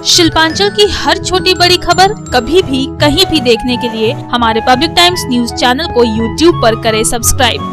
शिल्पांचल की हर छोटी बड़ी खबर कभी भी कहीं भी देखने के लिए हमारे पब्लिक टाइम्स न्यूज चैनल को यूट्यूब पर करें सब्सक्राइब।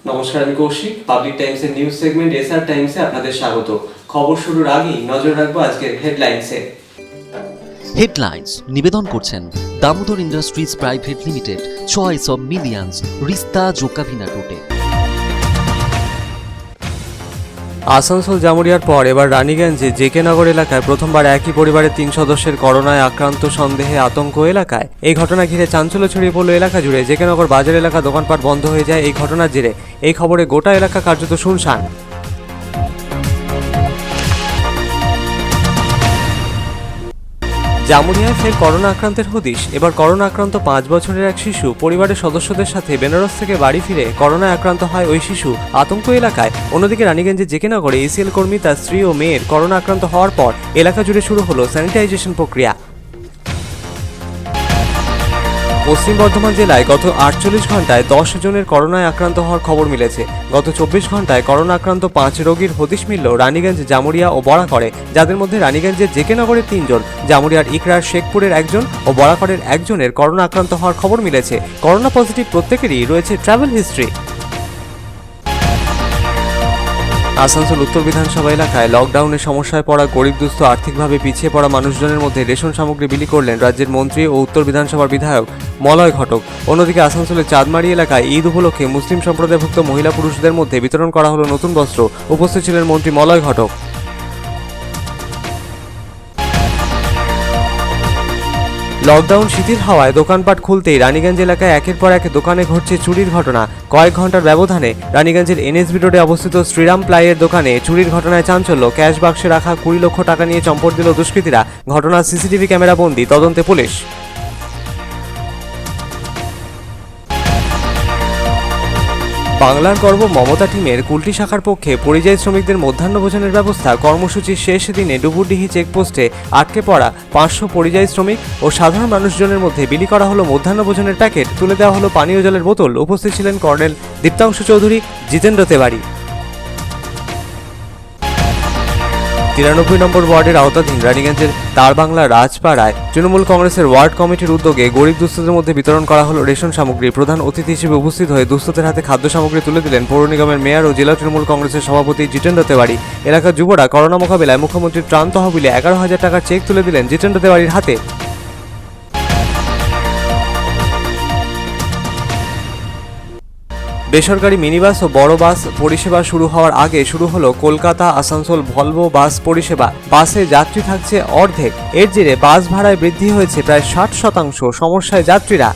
নমস্কার, আমি কৌশিক। পাবলিক টাইমসের নিউজ সেগমেন্ট এসআর টাইমসে আপনাদের স্বাগত। খবর শুরুর আগেই নজর রাখবো আজকের হেডলাইনসে। হেডলাইন্স নিবেদন করছেন Damodar industries private limited, choice of millions, রিস্তা জোকাভিনা রোডে। আসানসোল জামুরিয়ার পর এবার রানীগঞ্জে জেকে নগর এলাকায় প্রথমবার একই পরিবারের 3 সদস্যের করোনায় আক্রান্ত সন্দেহে আতঙ্ক এলাকায়। এই ঘটনা ঘিরে চাঞ্চল্য ছড়িয়ে পড়ল এলাকা জুড়ে। জেকে নগর বাজার এলাকা দোকানপাট বন্ধ হয়ে যায় এই ঘটনার জেরে। এই খবরে গোটা এলাকা কার্যত শুনশান। জামুরিয়ায় ফের করোনা আক্রান্তের হদিশ। এবার করোনা আক্রান্ত 5 বছরের এক শিশু পরিবারের সদস্যদের সাথে বেনারস থেকে বাড়ি ফিরে করোনায় আক্রান্ত হয় ওই শিশু। আতঙ্ক এলাকায়। অন্যদিকে রানীগঞ্জের জেকে নগরে এসিএল কর্মী তার স্ত্রী ও মেয়ের করোনা আক্রান্ত হওয়ার পর এলাকা জুড়ে শুরু হলো স্যানিটাইজেশন প্রক্রিয়া। পশ্চিম বর্ধমান জেলায় গত 48 ঘন্টায় 10 জনের করোনায় আক্রান্ত হওয়ার খবর মিলেছে। গত 24 ঘন্টায় করোনা আক্রান্ত 5 রোগীর হদিশ মিলল রানীগঞ্জ, জামুরিয়া ও বরাকরে, যাদের মধ্যে রানীগঞ্জের জেকে নগরের 3 জন, জামুরিয়ার ইকরার শেখপুরের 1 জন ও বরাকরের 1 জনের করোনা আক্রান্ত হওয়ার খবর মিলেছে। করোনা পজিটিভ প্রত্যেকেরই রয়েছে ট্রাভেল হিস্ট্রি। আসানসোল উত্তর বিধানসভা এলাকায় লকডাউনের সমস্যায় পড়া গরিব দুস্থ আর্থিকভাবে পিছিয়ে পড়া মানুষজনের মধ্যে রেশন সামগ্রী বিলি করলেন রাজ্যের মন্ত্রী ও উত্তর বিধানসভার বিধায়ক মলয় ঘটক। অন্যদিকে আসানসোলের চাঁদমারি এলাকায় ঈদ উপলক্ষে মুসলিম সম্প্রদায়ভুক্ত মহিলা পুরুষদের মধ্যে বিতরণ করা হলো নতুন বস্ত্র। উপস্থিত ছিলেন মন্ত্রী মলয় ঘটক। লকডাউন শিথিল হওয়ায় দোকানপাট খুলতেই রানীগঞ্জ এলাকায় একের পর এক দোকানে ঘটছে চুরির ঘটনা। কয়েক ঘন্টার ব্যবধানে রানীগঞ্জের এনএসবি রোডে অবস্থিত শ্রীরাম প্লাইয়ের দোকানে চুরির ঘটনায় চাঞ্চল্য। ক্যাশ বাক্সে রাখা 20 লক্ষ টাকা নিয়ে চম্পট দিল দুষ্কৃতীরা। ঘটনার সিসিটিভি ক্যামেরা বন্দী, তদন্তে পুলিশ। বাংলার গর্ব মমতা টিমের কুলটি শাখার পক্ষে পরিযায়ী শ্রমিকদের মধ্যাহ্নভোজনের ব্যবস্থা। কর্মসূচির শেষ দিনে ডুবুরডিহি চেকপোস্টে আটকে পড়া 500 পরিযায়ী শ্রমিক ও সাধারণ মানুষজনের মধ্যে বিলি করা হলো মধ্যাহ্নভোজনের প্যাকেট। তুলে দেওয়া হলো পানীয় জলের বোতল। উপস্থিত ছিলেন কর্নেল দীপ্তাংশু চৌধুরী, জিতেন্দ্র তেওয়ারি। 93 নম্বর ওয়ার্ডের আওতাধীন রানীগঞ্জের তারবাংলা রাজপাড়ায় তৃণমূল কংগ্রেসের ওয়ার্ড কমিটির উদ্যোগে গরিব দুস্থদের মধ্যে বিতরণ করা হলো রেশন সামগ্রী। প্রধান অতিথি হিসেবে উপস্থিত হয়ে দুস্থদের হাতে খাদ্য সামগ্রী তুলে দিলেন পৌর নিগমের মেয়র ও জেলা তৃণমূল কংগ্রেসের সভাপতি জিতেন্দ্র তেওয়ারি। এলাকার যুবরা করোনা মোকাবিলায় মুখ্যমন্ত্রীর ত্রাণ তহবিলে 11,000 টাকার চেক তুলে দিলেন জিতেন্দ্র তেওয়ারির হাতে। বেসরকারি মিনিবাস ও বড় বাস পরিষেবা শুরু হওয়ার আগে শুরু হলো কলকাতা আসানসোল ভলভো বাস পরিষেবা। বাসে যাত্রী থাকছে অর্ধেক। এর জেরে বাস ভাড়ায় বৃদ্ধি হয়েছে প্রায় 60%। সমস্যায় যাত্রীরা।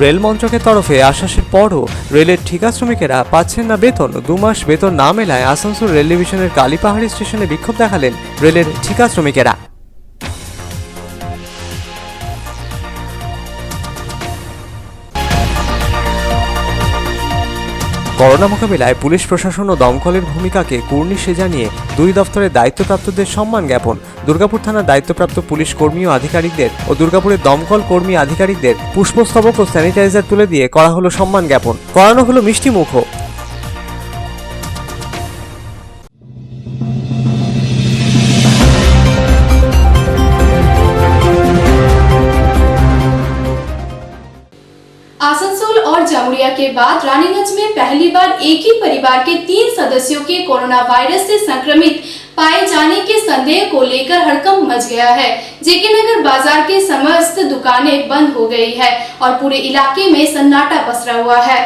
রেল মন্ত্রকের তরফে আশ্বাসের পরও রেলের ঠিকা শ্রমিকেরা পাচ্ছেন না বেতন। 2 মাস বেতন না মেলায় আসানসোল রেল ডিভিশনের কালীপাহাড়ি স্টেশনে বিক্ষোভ দেখালেন রেলের ঠিকা শ্রমিকেরা। করোনা মোকাবিলায় পুলিশ প্রশাসন ও দমকলের ভূমিকাকে কুর্নিশে জানিয়ে 2 দফতরের দায়িত্বপ্রাপ্তদের সম্মান জ্ঞাপন। দুর্গাপুর থানার দায়িত্বপ্রাপ্ত পুলিশ কর্মী ও আধিকারিকদের ও দুর্গাপুরের দমকল কর্মী আধিকারিকদের পুষ্পস্তবক ও স্যানিটাইজার তুলে দিয়ে করা হলো সম্মান জ্ঞাপন। করানো হলো মিষ্টি মুখও। आसनसोल और जामुरिया के बाद रानीगंज में पहली बार एक ही परिवार के 3 सदस्यों के कोरोना वायरस से संक्रमित पाए जाने के संदेह को लेकर हड़कंप मच गया है। जेके नगर बाजार के समस्त दुकानें बंद हो गई है और पूरे इलाके में सन्नाटा पसरा हुआ है।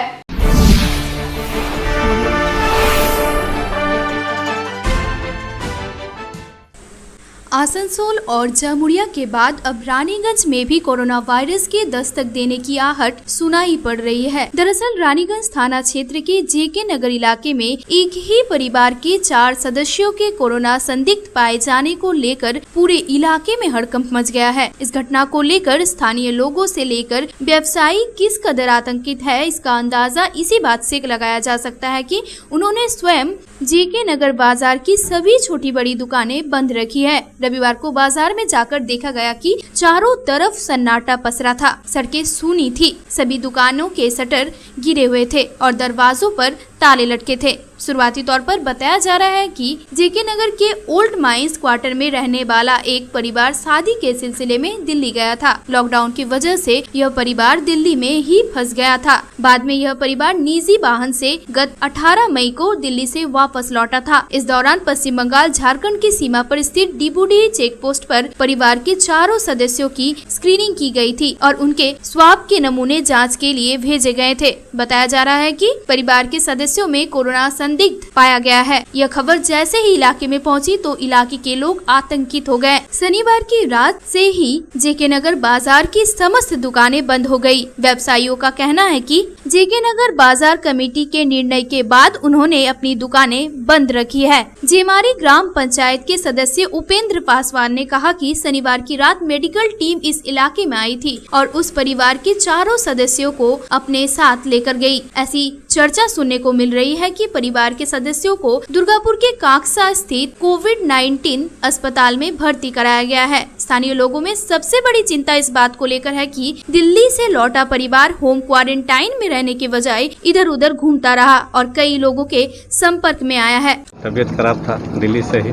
आसनसोल और जामुड़िया के बाद अब रानीगंज में भी कोरोना वायरस के दस्तक देने की आहट सुनाई पड़ रही है। दरअसल रानीगंज थाना क्षेत्र के जेके नगर इलाके में एक ही परिवार के 4 सदस्यों के कोरोना संदिग्ध पाए जाने को लेकर पूरे इलाके में हड़कंप मच गया है। इस घटना को लेकर स्थानीय लोगों से लेकर व्यवसायी किस कदर आतंकित है, इसका अंदाजा इसी बात से लगाया जा सकता है कि उन्होंने स्वयं जेके नगर बाजार की सभी छोटी बड़ी दुकानें बंद रखी है। रविवार को बाजार में जाकर देखा गया कि चारों तरफ सन्नाटा पसरा था, सड़कें सूनी थी, सभी दुकानों के शटर गिरे हुए थे और दरवाजों पर ताले लटके थे। शुरुआती तौर पर बताया जा रहा है कि जेके नगर के ओल्ड माइंस क्वार्टर में रहने वाला एक परिवार शादी के सिलसिले में दिल्ली गया था। लॉकडाउन की वजह से यह परिवार दिल्ली में ही फंस गया था। बाद में यह परिवार निजी वाहन से गत 18 मई को दिल्ली से वापस लौटा था। इस दौरान पश्चिम बंगाल झारखंड की सीमा पर स्थित डिबूडी चेक पोस्ट पर परिवार के चारों सदस्यों की स्क्रीनिंग की गई थी और उनके स्वाब के नमूने जाँच के लिए भेजे गए थे। बताया जा रहा है कि परिवार के सदस्यों में कोरोना संदिग्ध पाया गया है। यह खबर जैसे ही इलाके में पहुंची तो इलाके के लोग आतंकित हो गए। शनिवार की रात से ही जेके नगर बाजार की समस्त दुकानें बंद हो गई। व्यवसायियों का कहना है कि जेके नगर बाजार कमेटी के निर्णय के बाद उन्होंने अपनी दुकानें बंद रखी है। जेमारी ग्राम पंचायत के सदस्य उपेंद्र पासवान ने कहा कि शनिवार की रात मेडिकल टीम इस इलाके में आई थी और उस परिवार के चारों सदस्यों को अपने साथ लेकर गई। ऐसी चर्चा सुनने को मिल रही है कि परिवार के सदस्यों को दुर्गापुर के काकसा स्थित कोविड-19 अस्पताल में भर्ती कराया गया है। स्थानीय लोगों में सबसे बड़ी चिंता इस बात को लेकर है कि दिल्ली से लौटा परिवार होम क्वारंटाइन में रहने के बजाय इधर उधर घूमता रहा और कई लोगों के संपर्क में आया है। तबीयत खराब था, दिल्ली से ही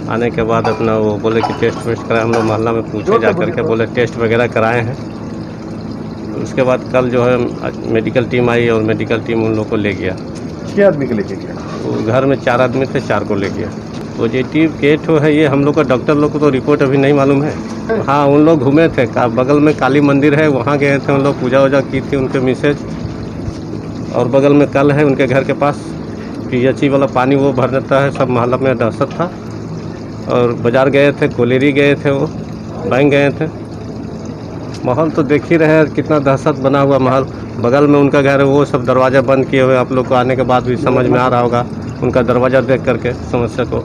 आने के बाद अपना वो बोले कि टेस्ट वेस्ट कराए। हम लोग मोहल्ला में पूछे जा करके, बोले टेस्ट वगैरह कराए हैं। उसके बाद कल जो है मेडिकल टीम आई और मेडिकल टीम उन लोग को ले गया। 6 आदमी को लेके गया। वो घर में 4 आदमी थे, 4 को ले गया। पॉजिटिव केस है ये, हम लोग का डॉक्टर लोग को तो रिपोर्ट अभी नहीं मालूम है। हाँ, उन लोग घूमे थे, बगल में काली मंदिर है, वहाँ गए थे। उन लोग पूजा वूजा की थी उनके मिसेज। और बगल में कल है उनके घर के पास PHE वाला पानी वो भर देता है। सब मोहल्ला में दहशत था। और बाजार गए थे, कोलेरी गए थे, वो बैंक गए थे। माहौल तो देख ही रहे हैं कितना दहशत बना हुआ माहौल। बगल में उनका घर है, वो सब दरवाज़ा बंद किए हुए। आप लोग को आने के बाद भी समझ में आ रहा होगा उनका दरवाज़ा देख करके समस्या को।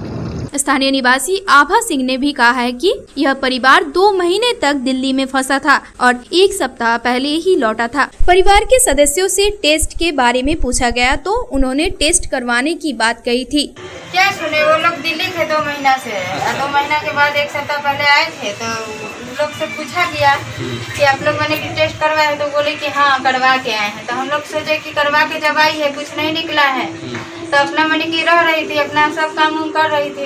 स्थानीय निवासी आभा सिंह ने भी कहा है कि यह परिवार 2 महीने तक दिल्ली में फंसा था और 1 सप्ताह पहले ही लौटा था। परिवार के सदस्यों से टेस्ट के बारे में पूछा गया तो उन्होंने टेस्ट करवाने की बात कही थी। क्या सुने, वो लोग दिल्ली थे 2 महीना से। 2 महीना के बाद 1 सप्ताह पहले आए थे तो उन लोग से पूछा गया कि आप लोगों ने टेस्ट करवाया है, तो बोले कि हाँ करवा के आए हैं। तो हम लोग सोचे कि करवा के जब आई है कुछ नहीं निकला है तो अपना मन की रह रही थी, अपना सब काम उम कर रही थी।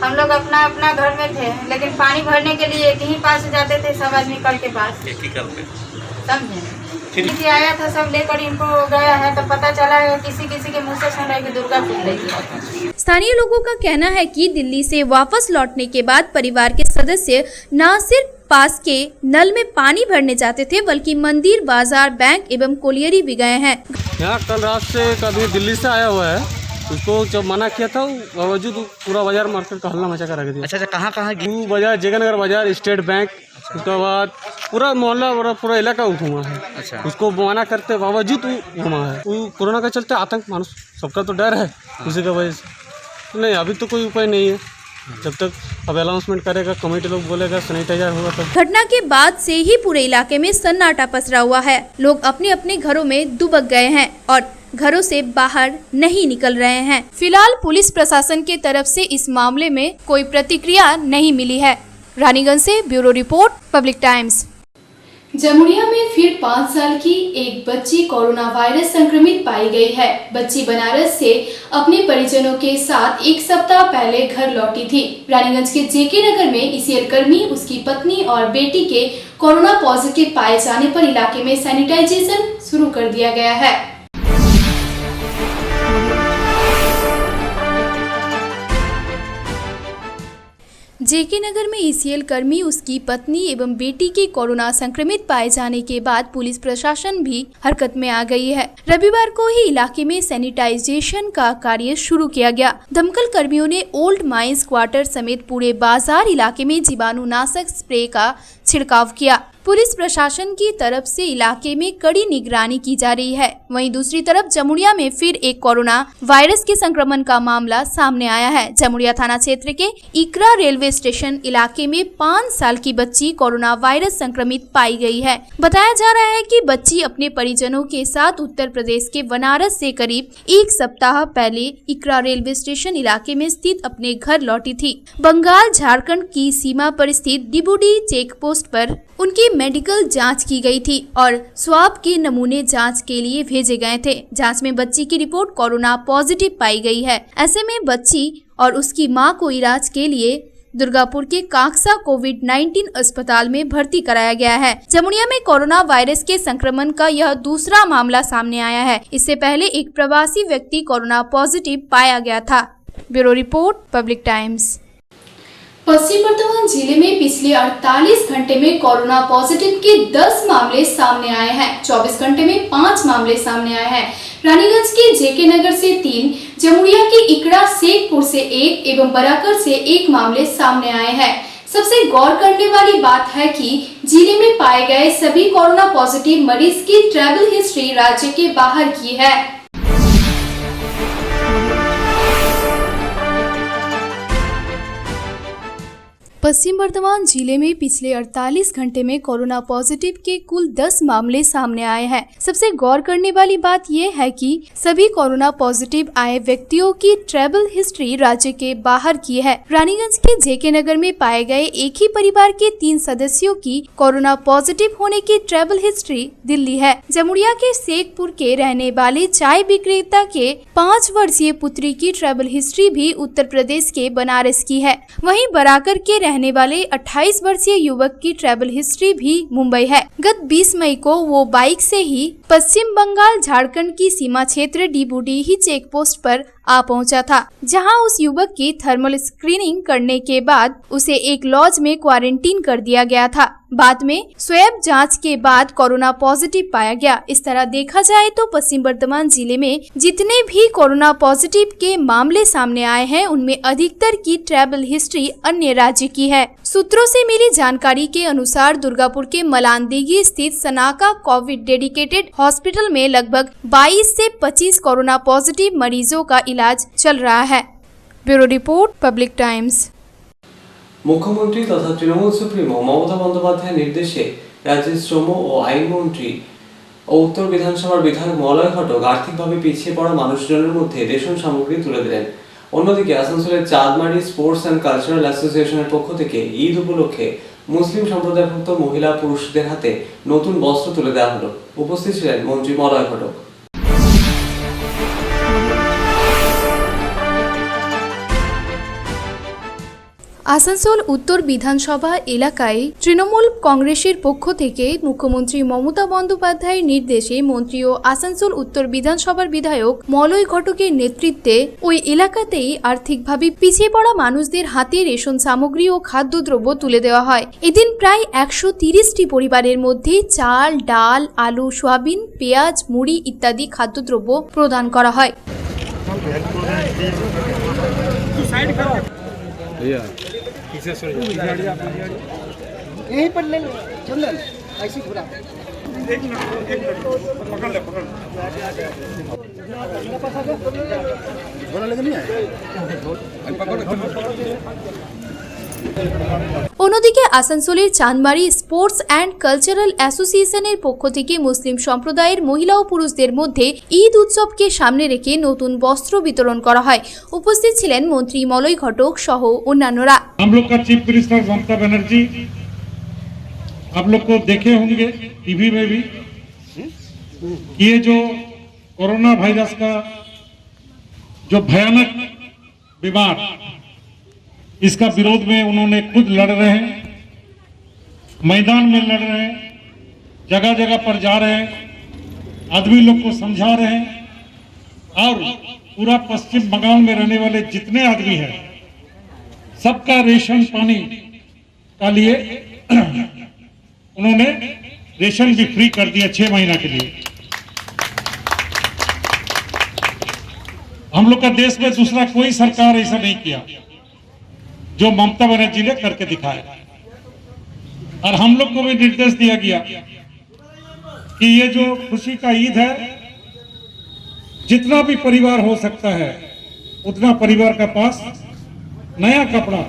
हम लोग अपना अपना घर में थे, लेकिन पानी भरने के लिए एक ही पास जाते थे, सब आदमी कल के पास। समझे, आया था सब लेकर इनको गया है तो पता चला है किसी किसी के मुँह से सुन रहे कि दुर्गापुर ले गया। स्थानीय लोगों का कहना है कि दिल्ली से वापस लौटने के बाद परिवार के सदस्य न सिर्फ पास के नल में पानी भरने जाते थे बल्कि मंदिर, बाजार, बैंक एवं कोलियरी भी गए हैं। यहाँ कल रात से एक आदमी दिल्ली से आया हुआ है, उसको जब मना किया था बावजूद पूरा बाजार मार्केट का हल्ला मचा कर रख दिया। अच्छा, कहाँ बाजार, जेके नगर बाजार, स्टेट बैंक, उसके बाद पूरा मोहल्ला पूरा इलाका घूमा है। अच्छा, उसको मना करते बावजूद घूमा है। कोरोना के चलते आतंक मानुष सबका तो डर है उसी की वजह से। नहीं, अभी तो कोई उपाय नहीं है। जब तक अब अनाउंसमेंट करेगा, कमेटी लोग बोलेगा, सैनिटाइजर होगा तब। घटना के बाद से ही पूरे इलाके में सन्नाटा पसरा हुआ है। लोग अपने अपने घरों में दुबक गए हैं और घरों से बाहर नहीं निकल रहे हैं। फिलहाल पुलिस प्रशासन के तरफ से इस मामले में कोई प्रतिक्रिया नहीं मिली है। रानीगंज से bureau report, public times. Jamuria में फिर 5 साल की एक बच्ची कोरोना वायरस संक्रमित पाई गई है। बच्ची बनारस से अपने परिजनों के साथ 1 सप्ताह पहले घर लौटी थी। रानीगंज के जेके नगर में ईसीएल कर्मी, उसकी पत्नी और बेटी के कोरोना पॉजिटिव पाए जाने पर इलाके में सैनिटाइजेशन शुरू कर दिया गया है। जेके नगर में ईसीएल कर्मी, उसकी पत्नी एवं बेटी के कोरोना संक्रमित पाए जाने के बाद पुलिस प्रशासन भी हरकत में आ गई है। रविवार को ही इलाके में सैनिटाइजेशन का कार्य शुरू किया गया। दमकल कर्मियों ने ओल्ड माइंस क्वार्टर समेत पूरे बाजार इलाके में जीवाणुनाशक स्प्रे का छिड़काव किया। पुलिस प्रशासन की तरफ से इलाके में कड़ी निगरानी की जा रही है। वहीं दूसरी तरफ जमुड़िया में फिर एक कोरोना वायरस के संक्रमण का मामला सामने आया है। जमुड़िया थाना क्षेत्र के इकरा रेलवे स्टेशन इलाके में 5 साल की बच्ची कोरोना वायरस संक्रमित पाई गई है। बताया जा रहा है कि बच्ची अपने परिजनों के साथ उत्तर प्रदेश के बनारस से करीब 1 सप्ताह पहले इकरा रेलवे स्टेशन इलाके में स्थित अपने घर लौटी थी। बंगाल झारखंड की सीमा पर स्थित डिबूडी चेक पोस्ट पर उनकी मेडिकल जांच की गई थी और स्वाब के नमूने जांच के लिए भेजे गए थे। जांच में बच्ची की रिपोर्ट कोरोना पॉजिटिव पाई गई है। ऐसे में बच्ची और उसकी मां को इलाज के लिए दुर्गापुर के कांगसा कोविड-19 अस्पताल में भर्ती कराया गया है। जमुड़िया में कोरोना वायरस के संक्रमण का यह दूसरा मामला सामने आया है। इससे पहले एक प्रवासी व्यक्ति कोरोना पॉजिटिव पाया गया था। Bureau report, public times. Paschim Bardhaman जिले में पिछले 48 घंटे में कोरोना पॉजिटिव के 10 मामले सामने आए हैं। 24 घंटे में 5 मामले सामने आए हैं। रानीगंज के जेके नगर से 3, जमुड़िया के इकड़ा शेखपुर से 1 एवं बराकर से 1 मामले सामने आए हैं। सबसे गौर करने वाली बात है कि जिले में पाए गए सभी कोरोना पॉजिटिव मरीज की ट्रैवल हिस्ट्री राज्य के बाहर की है। पश्चिम बर्धमान जिले में पिछले 48 घंटे में कोरोना पॉजिटिव के कुल 10 मामले सामने आए हैं। सबसे गौर करने वाली बात यह है कि सभी कोरोना पॉजिटिव आए व्यक्तियों की ट्रैवल हिस्ट्री राज्य के बाहर की है। रानीगंज के जेके नगर में पाए गए एक ही परिवार के 3 सदस्यों की कोरोना पॉजिटिव होने की ट्रैवल हिस्ट्री दिल्ली है। जमुड़िया के शेखपुर के रहने वाले चाय विक्रेता के 5 वर्षीय पुत्री की ट्रैवल हिस्ट्री भी उत्तर प्रदेश के बनारस की है। वहीं बराकर के रहने वाले 28 वर्षीय युवक की ट्रैवल हिस्ट्री भी मुंबई है। गत 20 मई को वो बाइक से ही पश्चिम बंगाल झारखंड की सीमा क्षेत्र डिबूडी ही चेक पोस्ट पर आ पहुंचा था, जहां उस युवक की थर्मल स्क्रीनिंग करने के बाद उसे एक लॉज में क्वारंटीन कर दिया गया था। बाद में स्वैब जांच के बाद कोरोना पॉजिटिव पाया गया। इस तरह देखा जाए तो पश्चिम बर्धमान जिले में जितने भी कोरोना पॉजिटिव के मामले सामने आए हैं, उनमें अधिकतर की ट्रैवल हिस्ट्री अन्य राज्य की है। सूत्रों से मिली जानकारी के अनुसार दुर्गापुर के मलानदेगी स्थित सनाका कोविड डेडिकेटेड हॉस्पिटल में लगभग 22 से 25 कोरोना पॉजिटिव मरीजों का इलाज चल रहा है। Bureau report, public times. मुख्यमंत्री तथा तृणमूल सुप्रीमो ममता बंदोपाध्याय निर्देशे राज्य श्रम और आईन मंत्री और उत्तर विधानसभार विधायक मलय घटक आर्थिकभावे पिछिए पड़ा मानुषजनेर मध्य रेशन सामग्री तुले दिलेन। अन्यदिके आसानसोलेर चाँदमारी स्पोर्ट्स एंड कालचाराल एसोसिएशनेर पक्ष थेके ईद उपलक्षे मुस्लिम सम्प्रदायभुक्त महिला पुरुषदेर हाथे नतून वस्त्र तुले देওয়া हलो। उपस्थित छिलेन मंत्री मलय घटक। আসানসোল উত্তর বিধানসভা এলাকায় তৃণমূল কংগ্রেসের পক্ষ থেকে মুখ্যমন্ত্রী মমতা বন্দ্যোপাধ্যায়ের নির্দেশে মন্ত্রী ও আসানসোল উত্তর বিধানসভার বিধায়ক মলয় ঘটকের নেতৃত্বে ওই এলাকাতেই আর্থিকভাবে পিছিয়ে পড়া মানুষদের হাতে রেশন সামগ্রী ও খাদ্যদ্রব্য তুলে দেওয়া হয়। এদিন প্রায় 130টি পরিবারের মধ্যে চাল, ডাল, আলু, সয়াবিন, পেঁয়াজ, মুড়ি ইত্যাদি খাদ্যদ্রব্য প্রদান করা হয়। यहीं पर ले लो चंदन, ऐसी घुरा एक मिनट पकड़ ले घोड़ा लेके नहीं आए অন্যদিকে আসানসোলের চাঁদমারি স্পোর্টস অ্যান্ড কালচারাল অ্যাসোসিয়েশনের পক্ষ থেকে মুসলিম সম্প্রদায়ের মহিলা ও পুরুষদের মধ্যে ঈদ উৎসবকে সামনে রেখে নতুন বস্ত্র বিতরণ করা হয়। উপস্থিত ছিলেন মন্ত্রী মলয় ঘটক সহ অন্যান্যরা। हम लोग का चीफ मिनिस्टर ममता बनर्जी आप लोग को देखे होंगे टीवी में भी, ये जो कोरोना वायरस का जो भयानक बीमार, इसका विरोध में उन्होंने खुद लड़ रहे हैं, मैदान में लड़ रहे हैं, जगह जगह पर जा रहे हैं, आदमी लोग को समझा रहे हैं और पूरा पश्चिम बंगाल में रहने वाले जितने आदमी हैं सबका रेशन पानी का लिए उन्होंने रेशन भी फ्री कर दिया 6 महीना के लिए। हम लोग का देश में दूसरा कोई सरकार ऐसा नहीं किया जो ममता बनर्जी ने करके दिखाया। और हम लोग को भी निर्देश दिया गया कि ये जो खुशी का ईद है, जितना भी परिवार हो सकता है उतना परिवार का पास नया कपड़ा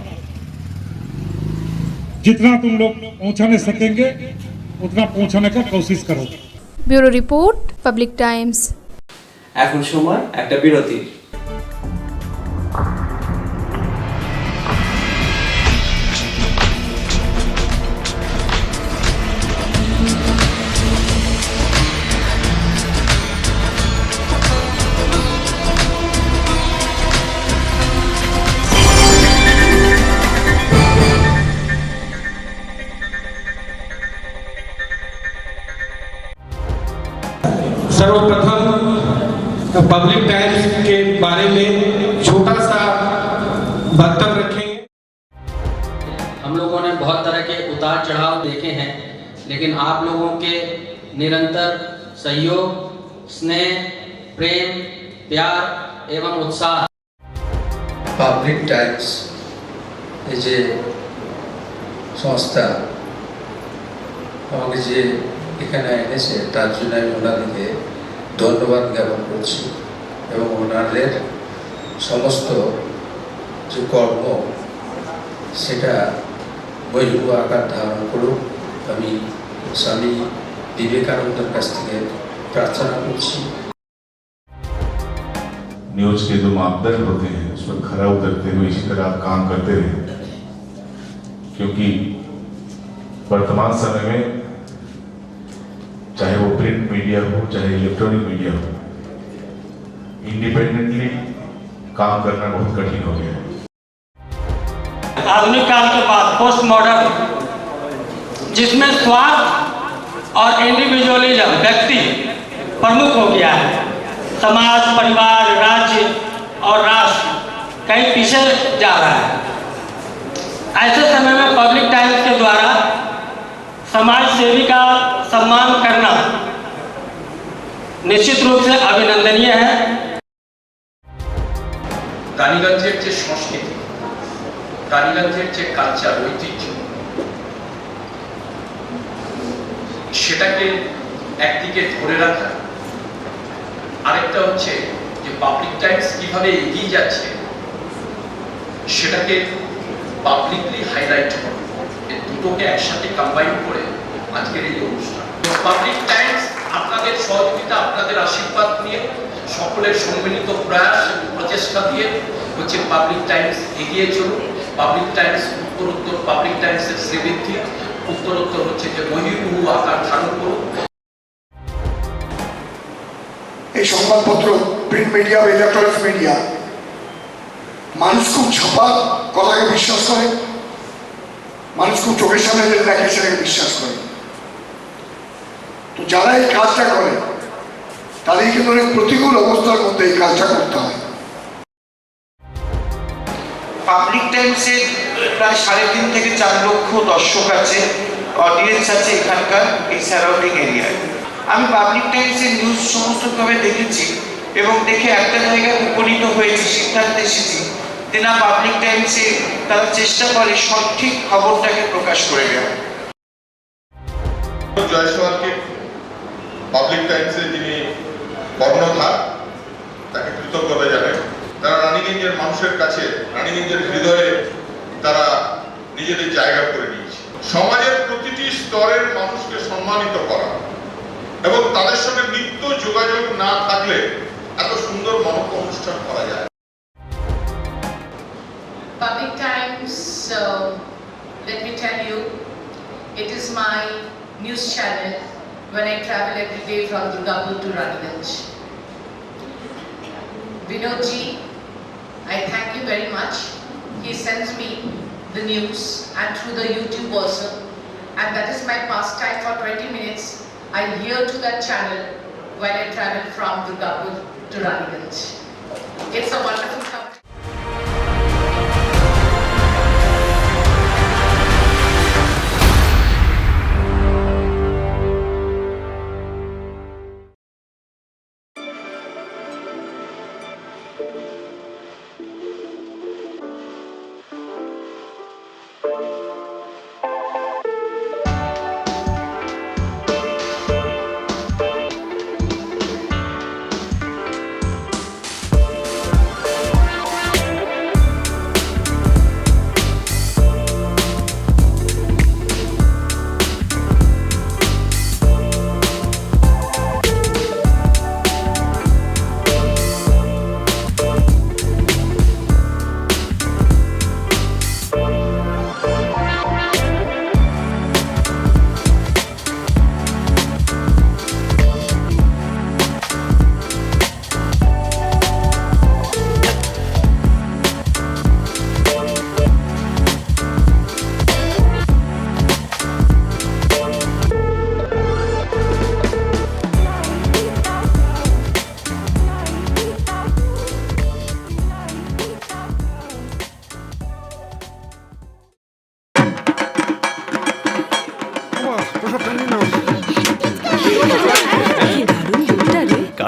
जितना तुम लोग पहुंचाने सकेंगे उतना पहुंचाने का कोशिश करो। Bureau report, public times. এখন সময় একটা বিরতি। सर्वप्रथम पब्लिक टाइम्स के बारे में छोटा सा वक्तव्य रखेंगे। हम लोगों ने बहुत तरह के उतार चढ़ाव देखे हैं, लेकिन आप लोगों के निरंतर सहयोग, स्नेह, प्रेम, प्यार एवं उत्साह পাবলিক টাইমস এই যে সংস্থা আমাকে যে এখানে এনেছে তার জন্য আমি ওনাদেরকে ধন্যবাদ জ্ঞাপন করছি এবং ওনাদের সমস্ত যে কর্ম সেটা বৈভব আকার ধারণ করুক আমি স্বামী বিবেকানন্দের কাছ থেকে প্রার্থনা করছি। न्यूज के जो मापदंड होते हैं उस पर खरा उतरते हुए इसी तरह आप काम करते रहे, क्योंकि वर्तमान समय में चाहे वो प्रिंट मीडिया हो चाहे इलेक्ट्रॉनिक मीडिया हो, इंडिपेंडेंटली काम करना बहुत कठिन हो गया है। आधुनिक काल के बाद पोस्ट मॉडर्न, जिसमें स्वार्थ और इंडिविजुअलिज्म व्यक्ति प्रमुख हो गया है, समाज, परिवार, राज्य और राष्ट्र कहीं पीछे जा रहा है। ऐसे समय में पब्लिक टाइम्स के द्वारा समाज सेवी का सम्मान करना निश्चित रूप से अभिनंदनीय है। রানীগঞ্জের যে সংস্কৃতি, রানীগঞ্জের যে কালচার, ঐতিহ্য, সেটাকে একদিকে ধরে রাখা, আরেকটা হচ্ছে যে পাবলিক টাইমস কিভাবে এগিয়ে যাচ্ছে সেটাকে পাবলিকলি হাইলাইট করা, এই দুটোকে একসাথে কম্বাইন করে আজকের এই অনুষ্ঠান। পাবলিক টাইমস আপনাদের সহযোগিতা, আপনাদের আশীর্বাদ নিয়ে, সকলের সম্মিলিত প্রয়াস প্রচেষ্টা দিয়ে হচ্ছে পাবলিক টাইমস এগিয়ে চলুন। পাবলিক টাইমস উত্তরোত্তর, পাবলিক টাইমসের শ্রীবৃদ্ধি উত্তরোত্তর হচ্ছে যে বহির্মুখ আকার ধারণ করুন। এই সংবাদপত্র, প্রিন্ট মিডিয়া বা ইলেকট্রনিক মিডিয়া, মানুষ খুব ছাপা কথাকে বিশ্বাস করে, মানুষ খুব চোখের সামনে যেটা দেখে সেটাকে বিশ্বাস করে। তো যারা এই কাজটা করে তাদের কিন্তু অনেক প্রতিকূল অবস্থার মধ্যে এই কাজটা করতে হয়। পাবলিক টাইমসের প্রায় 3.5 থেকে 4 লক্ষ দর্শক আছে, অডিয়েন্স আছে এখানকার এই সারাউন্ডিং এরিয়ায়। আমি পাবলিক টাইমসের নিউজ সমস্তভাবে দেখেছি এবং দেখে একটা জায়গায় উপনীত হয়েছি, সিদ্ধান্তে এসেছি যে না, পাবলিক টাইমসে তারা চেষ্টা করে সঠিক খবরটাকে প্রকাশ করে দেওয়া। জয়সওয়ালকে পাবলিক টাইমসে যিনি কর্ণধার, তাকে কৃতজ্ঞতা জানাই। তারা রানীগঞ্জের মানুষের কাছে, রানীগঞ্জের হৃদয়ে তারা নিজেদের জায়গা করে নিয়েছে। সমাজের প্রতিটি স্তরের মানুষকে সম্মানিত করা এবং তাদের সঙ্গে নিত্য যোগাযোগ না থাকলে এত সুন্দর মহৎ অনুষ্ঠান করা যায়। Public Times, let me tell you, it is my news channel when I travel every day from Durgapur to Raniganj. Vinodji, I thank you very much. He sends me the news and through the YouTube also, and that is my pastime for 20 minutes. I hear to that channel when I travel from Durgapur to Raniganj. It's a wonderful company.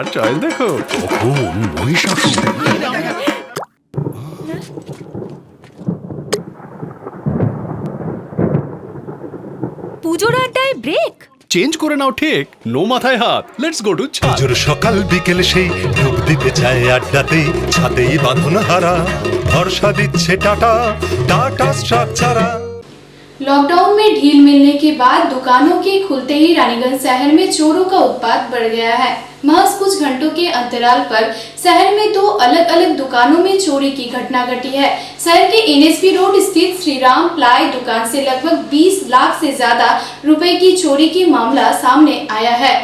তার choice দেখো, কখন মহিষাসুর। পুজোর আড্ডায় break change করে নাও ঠিক, no মাথায় হাত। Let's go to ছাদ। পুজোর সকাল বিকেল সেই ডুব দিতে চায় আড্ডাতেই, ছাদেই বাঁধন হারা ভরসা দিচ্ছে টাটা, টাটা স্ট্রাকচারা। लॉकडाउन में ढील मिलने के बाद दुकानों के खुलते ही रानीगंज शहर में चोरों का उत्पात बढ़ गया है। महज कुछ घंटों के अंतराल पर शहर में 2 अलग-अलग दुकानों में चोरी की घटना घटी है। शहर के NSP रोड स्थित श्रीराम प्लाई दुकान से लगभग 20 लाख से ज्यादा रुपए की चोरी की मामला सामने आया है।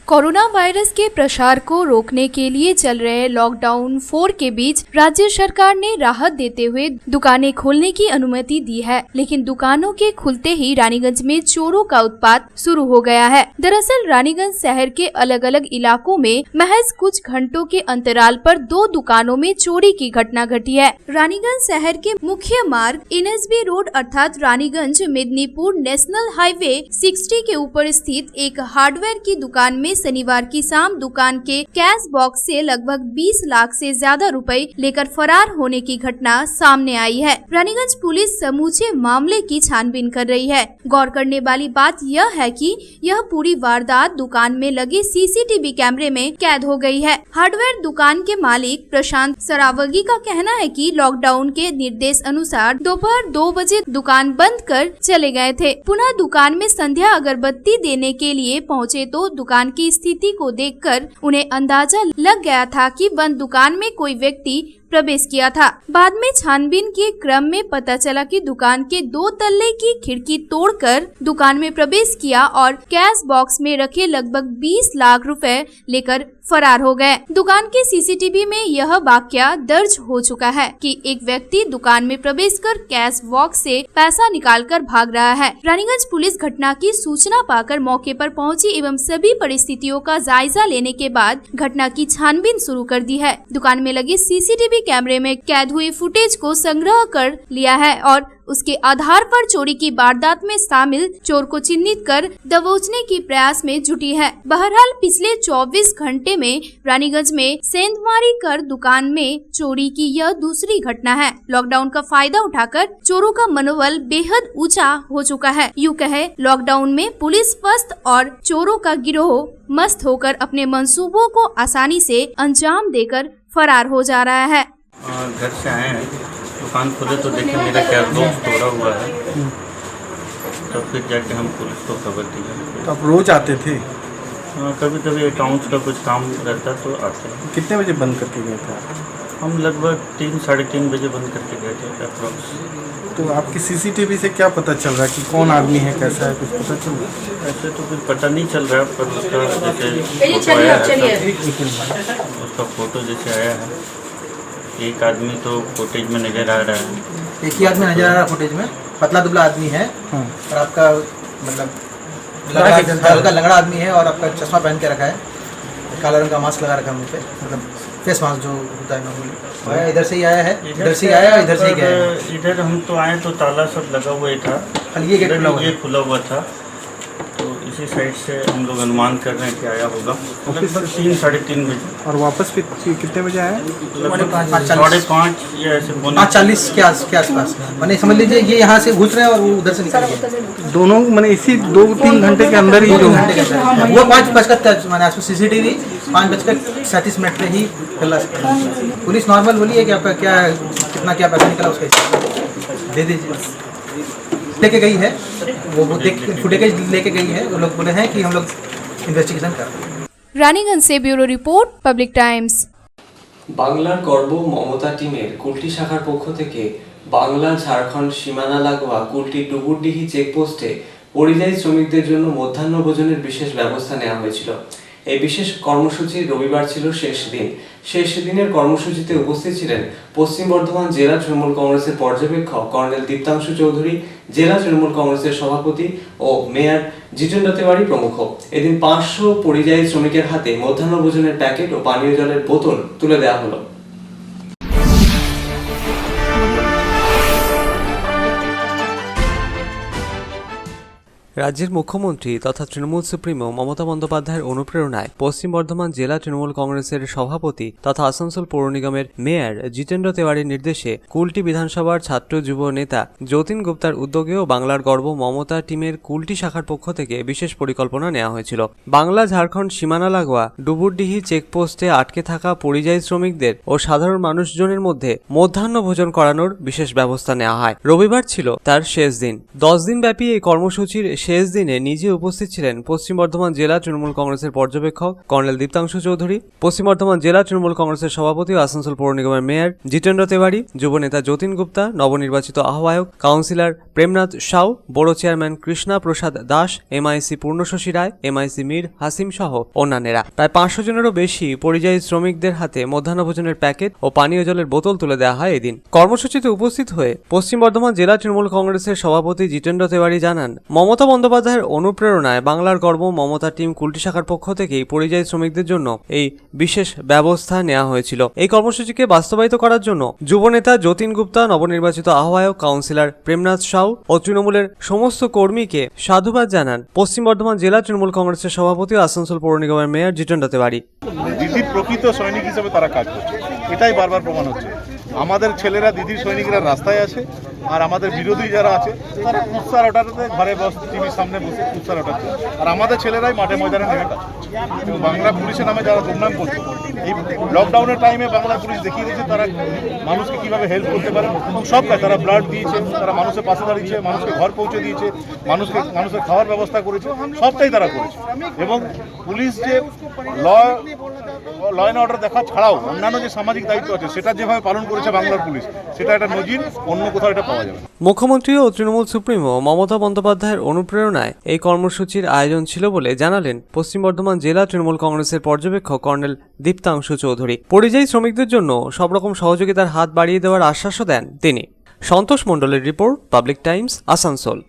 कोरोना वायरस के प्रसार को रोकने के लिए चल रहे लॉकडाउन 4 के बीच राज्य सरकार ने राहत देते हुए दुकानें खोलने की अनुमति दी है, लेकिन दुकानों के खुलते ही रानीगंज में चोरों का उत्पात शुरू हो गया है। दरअसल रानीगंज शहर के अलग अलग इलाकों में महज कुछ घंटों के अंतराल पर 2 दुकानों में चोरी की घटना घटी है। रानीगंज शहर के मुख्य मार्ग NSB रोड अर्थात रानीगंज मेदिनीपुर नेशनल हाईवे 60 के ऊपर स्थित एक हार्डवेयर की दुकान में शनिवार की शाम दुकान के कैश बॉक्स से लगभग 20 लाख से ज्यादा रुपए लेकर फरार होने की घटना सामने आई है। रानीगंज पुलिस समूचे मामले की छानबीन कर रही है। गौर करने वाली बात यह है कि यह पूरी वारदात दुकान में लगे CCTV कैमरे में कैद हो गई है। हार्डवेयर दुकान के मालिक प्रशांत सरावगी का कहना है कि लॉकडाउन के निर्देश अनुसार दोपहर 2 बजे दुकान बंद कर चले गए थे। पुनः दुकान में संध्या अगरबत्ती देने के लिए पहुँचे तो दुकान की स्थिति को देखकर उन्हें अंदाजा लग गया था कि बंद दुकान में कोई व्यक्ति प्रवेश किया था। बाद में छानबीन के क्रम में पता चला कि दुकान के 2 तल्ले की खिड़की तोड़कर दुकान में प्रवेश किया और कैश बॉक्स में रखे लगभग 20 लाख रुपए लेकर फरार हो गए। दुकान के CCTV में यह वाकया दर्ज हो चुका है कि एक व्यक्ति दुकान में प्रवेश कर कैश बॉक्स से पैसा निकालकर भाग रहा है। रानीगंज पुलिस घटना की सूचना पाकर मौके पर पहुंची एवं सभी परिस्थितियों का जायजा लेने के बाद घटना की छानबीन शुरू कर दी है। दुकान में लगे CCTV कैमरे में कैद हुई फुटेज को संग्रह कर लिया है और उसके आधार पर चोरी की वारदात में शामिल चोर को चिन्हित कर दबोचने की प्रयास में जुटी है। बहरहाल पिछले 24 घंटे में रानीगंज में सेंधमारी कर दुकान में चोरी की यह दूसरी घटना है। लॉकडाउन का फायदा उठाकर चोरों का मनोबल बेहद ऊंचा हो चुका है। यूं कहे लॉकडाउन में पुलिस पस्त और चोरों का गिरोह मस्त होकर अपने मंसूबों को आसानी से अंजाम देकर फरार हो जा रहा है। घर से आए हैं, दुकान खोले तो देखे मेरा कैश बॉक्स तोड़ा हुआ है, तो फिर जाके हम पुलिस को खबर दी। तो आप रोज आते थे? कभी कभी अकाउंट्स का कुछ काम रहता तो आते हैं। कितने बजे बंद करके गए थे? हम लगभग 3 साढ़े 3 बजे बंद करके गए थे अप्रॉक्स। तो आपकी CCTV से क्या पता चल रहा है कि कौन आदमी है, कैसा है, कुछ पता चल रहा है? ऐसे तो कुछ पता नहीं चल रहा है, पर उसका जैसे उसका फोटो जैसे आया है, एक आदमी तो फुटेज में नजर आ रहा है। एक ही आदमी नजर आ रहा है फुटेज में, पतला दुबला आदमी है और आपका मतलब हल्का लंगड़ा आदमी है और आपका चश्मा पहन के रखा है, काला रंग का मास्क लगा रखा है मुँह पे, मतलब फेस मास्क जो होता है नॉर्मली। इधर से ही आया है, इधर से ही आया, इधर से ही गया है। इधर हम तो आए तो ताला सब लगा हुआ ही था, खाली ये खुला हुआ था, तो इसी साइड से हम लोग अनुमान कर रहे हैं कि आया होगा लगभग 3 साढ़े 3 बजे। और वापस कितने बजे आए? लगभग 5:30 या ऐसे 5:40 के आसपास। मैंने समझ लीजिए ये यहाँ से घुस रहे हैं और वो उधर से निकल गए। दोनों मैंने इसी 2-3 घंटे के अंदर ही जो है वो 5:50 मैंने CCTV 5:37 पे ही खुला। पुलिस नॉर्मल बोली है कि आपका क्या कितना क्या पैसा निकला उसका हिसाब दे दीजिए। लेके गई है वो देख फुटेज लेके गई है, वो लोग बोले हैं कि हम लोग इन्वेस्टिगेशन कर रहे हैं। রানীগঞ্জ से ब्यूरो रिपोर्ट পাবলিক টাইমস। বাংলার গর্ব মমতা টিমের কুলটি শাখার পক্ষ থেকে বাংলা ঝাড়খণ্ড সীমানা লাগোয়া কুলটি ডুবুরডিহি চেকপোস্টে পরিযায়ী শ্রমিকদের জন্য মধ্যাহ্ন ভোজনের বিশেষ ব্যবস্থা নেওয়া হয়েছিল। এই বিশেষ কর্মসূচি রবিবার ছিল শেষ দিন। শেষ দিনের কর্মসূচিতে উপস্থিত ছিলেন পশ্চিম বর্ধমান জেলা তৃণমূল কংগ্রেসের পর্যবেক্ষক কর্নেল দীপ্তাংশু চৌধুরী, জেলা তৃণমূল কংগ্রেসের সভাপতি ও মেয়র জিতেন্দ্র তেওয়ারি প্রমুখ। এদিন 500 পরিযায়ী শ্রমিকের হাতে মধ্যাহ্ন ভোজনের প্যাকেট ও পানীয় জলের বোতল তুলে দেওয়া হলো। রাজ্যের মুখ্যমন্ত্রী তথা তৃণমূল সুপ্রিমো মমতা বন্দ্যোপাধ্যায়ের অনুপ্রেরণায় পশ্চিম বর্ধমান জেলা তৃণমূল কংগ্রেসের সভাপতি তথা আসানসোল পৌর নিগমের মেয়র জিতেন্দ্র তেওয়ারির নির্দেশে কুলটি বিধানসভার ছাত্র যুব নেতা যতীন গুপ্তার উদ্যোগেও বাংলার গর্ব মমতা টিমের কুলটি শাখার পক্ষ থেকে বিশেষ পরিকল্পনা নেওয়া হয়েছিল। বাংলা ঝাড়খণ্ড সীমানা লাগোয়া ডুবুরডিহি চেকপোস্টে আটকে থাকা পরিযায়ী শ্রমিকদের ও সাধারণ মানুষজনের মধ্যে মধ্যাহ্ন ভোজন করানোর বিশেষ ব্যবস্থা নেওয়া হয়। রবিবার ছিল তার শেষ দিন। 10 দিন ব্যাপী এই কর্মসূচির শেষ দিনে নিজে উপস্থিত ছিলেন পশ্চিম বর্ধমান জেলা তৃণমূল কংগ্রেসের পর্যবেক্ষক কর্নেল দীপ্তাংশু চৌধুরী, পশ্চিম বর্ধমান জেলা তৃণমূল কংগ্রেসের সভাপতি ও আসানসোল পৌর নিগমের মেয়র জিতেন্দ্র তেওয়ারি, যুব নেতা যতীন গুপ্তা, নবনির্বাচিত আহ্বায়ক কাউন্সিলর প্রেমনাথ সাউ, বড় চেয়ারম্যান কৃষ্ণা প্রসাদ দাস, এমআইসি পূর্ণশশী রায়, এমআইসি মীর হাসিম সহ অন্যান্যরা। প্রায় 500 জনেরও বেশি পরিযায়ী শ্রমিকদের হাতে মধ্যাহ্নভোজনের প্যাকেট ও পানীয় জলের বোতল তুলে দেওয়া হয় এদিন। কর্মসূচিতে উপস্থিত হয়ে পশ্চিম বর্ধমান জেলা তৃণমূল কংগ্রেসের সভাপতি জিতেন্দ্র তেওয়ারি জানান, মমতা বন্দ্যোপাধ্যায়ের অনুপ্রেরণায় বাংলার গর্ব মমতা টিম কুলটি শাখার পক্ষ থেকেই পরিযায়ী শ্রমিকদের জন্য এই বিশেষ ব্যবস্থা নেওয়া হয়েছিল। এই কর্মসূচিকে বাস্তবায়িত করার জন্য যুবনেতা যতীন গুপ্তা, নবনির্বাচিত আহ্বায়ক কাউন্সিলর প্রেমনাথ সাউ ও তৃণমূলের সমস্ত কর্মীকে সাধুবাদ জানান পশ্চিম বর্ধমান জেলা তৃণমূল কংগ্রেসের সভাপতি ও আসানসোল পৌর নিগমের মেয়র জিতেন্দ্র তেওয়ারি। দিদির প্রকৃত সৈনিক হিসেবে তারা কাজ করছে, এটাই বারবার প্রমাণ হচ্ছে। আমাদের ছেলেরা দিদির সৈনিকরা রাস্তায় আছে, আর আমাদের বিরোধী যারা আছে তারা কুৎসার ওঠাতে ঘরে টিভির সামনে বসে কুৎসার ওঠাচ্ছে, আর আমাদের ছেলেরাই মাঠে ময়দানে নেমে কাজ করছে। এবং বাংলা পুলিশের নামে যারা দুর্নাম করছে, এই লকডাউনের টাইমে বাংলা পুলিশ দেখিয়ে দিয়েছে তারা মানুষকে কীভাবে হেল্প করতে পারে। সব কাজ তারা ব্লাড দিয়েছে, তারা মানুষের পাশে দাঁড়িয়েছে, মানুষকে ঘর পৌঁছে দিয়েছে, মানুষের খাওয়ার ব্যবস্থা করেছে, সবটাই তারা করেছে। এবং পুলিশ যে ল অ্যান্ড অর্ডার দেখা ছাড়াও অন্যান্য যে সামাজিক দায়িত্ব আছে সেটা যেভাবে পালন করেছে বাংলার পুলিশ, সেটা একটা নজির, অন্য কোথাও এটা পাওয়া যাবে। মুখ্যমন্ত্রী ও তৃণমূল সুপ্রিমো মমতা বন্দ্যোপাধ্যায়ের অনুপ্রেরণায় এই কর্মসূচির আয়োজন ছিল বলে জানালেন পশ্চিম বর্ধমান জেলা তৃণমূল কংগ্রেসের পর্যবেক্ষক কর্নেল দীপ্তাংশু চৌধুরী। পরিযায়ী শ্রমিকদের জন্য সব রকম সহযোগিতার হাত বাড়িয়ে দেওয়ার আশ্বাসও দেন তিনি। সন্তোষ মণ্ডলের report, public Times, Asansol.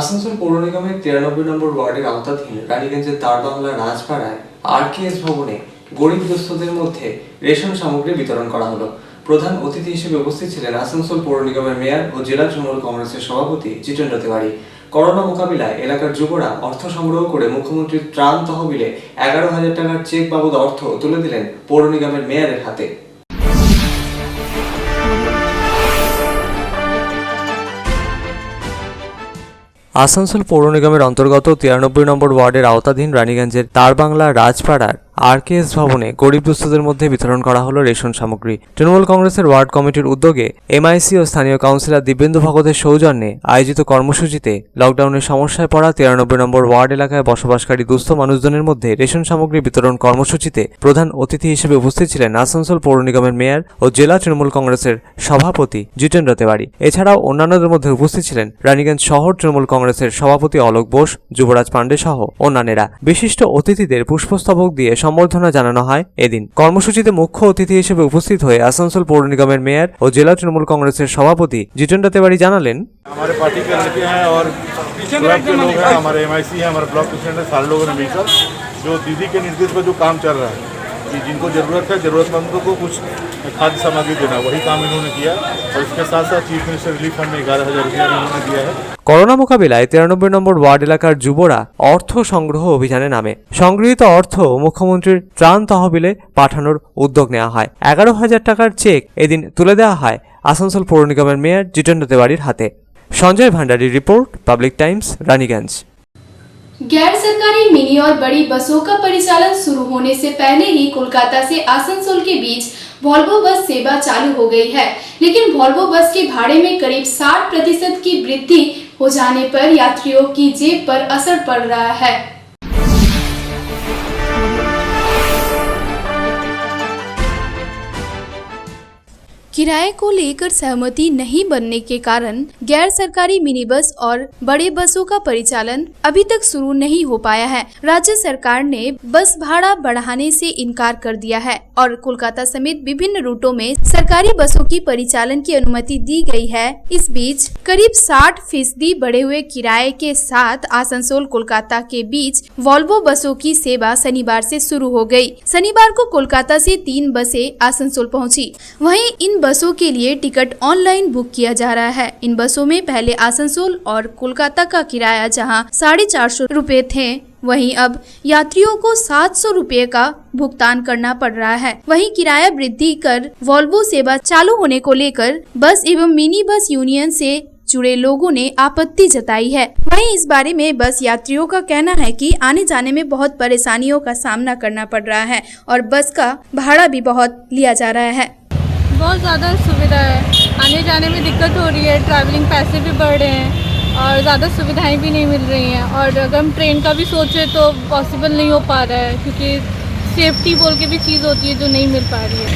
Asansol পৌর নিগমের 93 নম্বর ওয়ার্ডের আওতাধীন রানীগঞ্জের তারবাংলা রাজপাড়ায় আরকেএস ভবনে গরিব দুস্থদের মধ্যে রেশন সামগ্রী বিতরণ করা হলো। প্রধান অতিথি হিসেবে উপস্থিত ছিলেন আসানসোল পৌর নিগমের মেয়র ও জেলা তৃণমূল কংগ্রেসের সভাপতি জিতেন্দ্র তেওয়ারি। করোনা মোকাবিলায় এলাকার যুবরা অর্থ সংগ্রহ করে মুখ্যমন্ত্রীর ত্রাণ তহবিলে 11,000 টাকার চেক বাবদ অর্থ তুলে দিলেন পৌর নিগমের মেয়রের হাতে। আসানসোল পৌর নিগমের অন্তর্গত 93 নম্বর ওয়ার্ডের আওতাধীন রানীগঞ্জের তারবাংলা রাজপাড়ার আরকেএস ভবনে গরিব দুস্থদের মধ্যে বিতরণ করা হলো রেশন সামগ্রী। তৃণমূল কংগ্রেসের ওয়ার্ড কমিটির উদ্যোগে এমআইসি ও স্থানীয় কাউন্সিলর দিব্যেন্দু ভগতের সৌজন্যে আয়োজিত কর্মসূচিতে লকডাউনের সমস্যায় পড়া 93 নম্বর ওয়ার্ড এলাকায় বসবাসকারী দুস্থ মানুষজনের মধ্যে রেশন সামগ্রী বিতরণ কর্মসূচিতে প্রধান অতিথি হিসেবে উপস্থিত ছিলেন আসানসোল পৌর নিগমের মেয়র ও জেলা তৃণমূল কংগ্রেসের সভাপতি জিতেন্দ্র তেওয়ারি। এছাড়াও অন্যান্যদের মধ্যে উপস্থিত ছিলেন রানীগঞ্জ শহর তৃণমূল কংগ্রেসের সভাপতি অলোক বোস, যুবরাজ পান্ডে সহ অন্যান্যরা। বিশিষ্ট অতিথিদের পুষ্পস্তবক দিয়ে সম্বর্ধনা জানানো হয় এদিন। কর্মসূচিতে মুখ্য অতিথি হিসেবে উপস্থিত হয়ে আসানসোল পৌর নিগমের মেয়র ও জেলা তৃণমূল কংগ্রেসের সভাপতি জিতেন্দ্র তেওয়ারি জানালেন, हमारे पार्टी के लड़के हैं और क्लब के लोग हैं, हमारे एमआईसी हैं, हमारे ब्लॉक प्रेसिडेंट हैं, सारे लोगों ने मिलकर जो दीदी के निर्देश पर जो काम चल रहा है कि जिनको ज़रूरत है ज़रूरतमंदों को कुछ खाद्य सामग्री देना, वही काम इन्होंने किया। और इसके साथ साथ चीफ मिनिस्टर रिलीफ फंड में 11,000 रुपया इन्होंने दिया है। করোনা মোকাবিলায় 93 নম্বর ওয়ার্ড এলাকার যুবরা অর্থ সংগ্রহ অভিযানে নামে। সংগৃহীত অর্থ মুখ্যমন্ত্রীর ত্রাণ তহবিলে পাঠানোর উদ্যোগ নেওয়া হয়। 11,000 টাকার চেক এদিন তুলে দেওয়া হয় আসানসোল পৌর নিগমের মেয়র জিতেন্দ্র তেওয়ারির হাতে। সঞ্জয় ভান্ডারীর রিপোর্ট, পাবলিক টাইমস, রানীগঞ্জ। गैर सरकारी मिनी और बड़ी बसों का परिचालन शुरू होने से पहले ही कोलकाता से आसनसोल के बीच वॉल्वो बस सेवा चालू हो गई है, लेकिन वॉल्वो बस के भाड़े में करीब 60% की वृद्धि हो जाने पर यात्रियों की जेब पर असर पड़ रहा है। किराए को लेकर सहमति नहीं बनने के कारण गैर सरकारी मिनी बस और बड़े बसों का परिचालन अभी तक शुरू नहीं हो पाया है। राज्य सरकार ने बस भाड़ा बढ़ाने से इनकार कर दिया है और कोलकाता समेत विभिन्न रूटों में सरकारी बसों की परिचालन की अनुमति दी गई है। इस बीच करीब 60% बढ़े हुए किराए के साथ आसनसोल कोलकाता के बीच वॉल्वो बसों की सेवा शनिवार से शुरू हो गई। शनिवार को कोलकाता से 3 बसें आसनसोल पहुंची। वहीं इन बसों के लिए टिकट ऑनलाइन बुक किया जा रहा है। इन बसों में पहले आसनसोल और कोलकाता का किराया जहां 450 रुपए थे, वहीं अब यात्रियों को 700 रुपए का भुगतान करना पड़ रहा है। वहीं किराया वृद्धि कर वॉल्वो सेवा चालू होने को लेकर बस एवं मिनी बस यूनियन से जुड़े लोगों ने आपत्ति जताई है। वहीं इस बारे में बस यात्रियों का कहना है कि आने जाने में बहुत परेशानियों का सामना करना पड़ रहा है और बस का भाड़ा भी बहुत लिया जा रहा है। बहुत ज़्यादा सुविधा है, आने जाने में दिक्कत हो रही है, ट्रैवलिंग पैसे भी बढ़ रहे हैं और ज़्यादा सुविधाएं भी नहीं मिल रही हैं। और अगर हम ट्रेन का भी सोचें तो पॉसिबल नहीं हो पा रहा है, क्योंकि सेफ्टी बोल के भी चीज़ होती है जो नहीं मिल पा रही है।